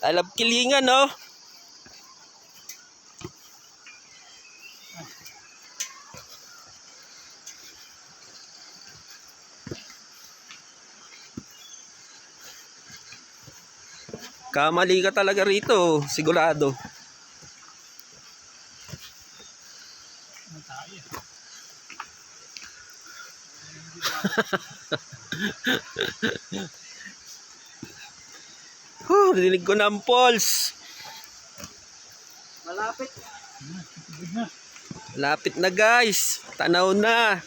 I love kilingan, no? Kamali ka talaga rito, sigurado. Dinig ko na ang pulse. Malapit. Malapit na, guys. Tanaw na.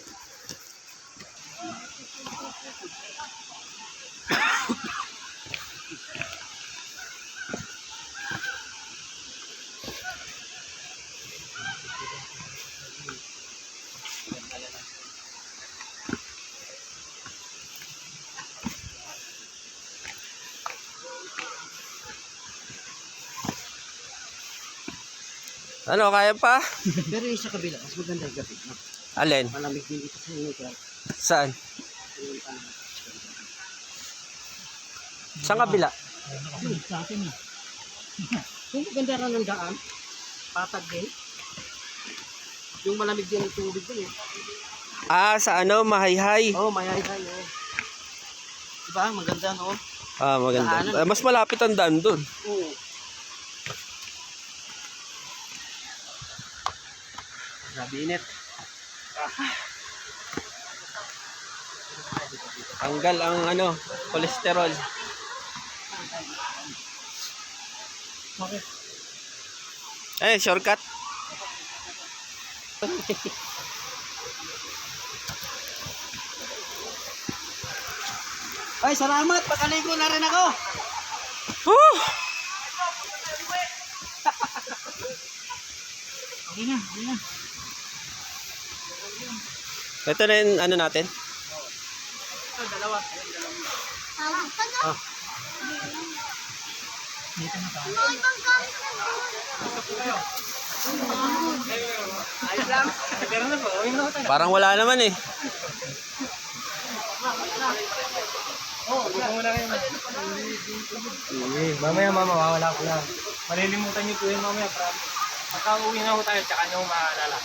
Ano, kaya pa? Pero yung sa kabila, mas maganda yung gabi. No? Alin? Malamig din dito sa inyo. Saan? Saan kabila? Sa akin eh. Yung maganda rin ng daan, patag din. Yung malamig din ang tubig din eh. Ah, sa ano, mahayhay. Oo, mayayay eh. Diba? Maganda no? Ah, maganda. Daanan. Mas malapit ang daan doon. Oo. Grabe init. Tanggal ang ano, kolesterol. Okay. Eh, shortcut. Ay, salamat. Pakaligo na rin ako. Woo! Okay na, okay na. Ito na yung ano natin. Ito, dalawa. Dito na tayo. Ayos lang. Pero na po, uwi na tayo. Parang wala naman eh. Muna kayo. Mamaya mawawala ko lang. Malilimutan niyo po yun mamaya. Pagka uwi na ho tayo, tsaka niyo maalala.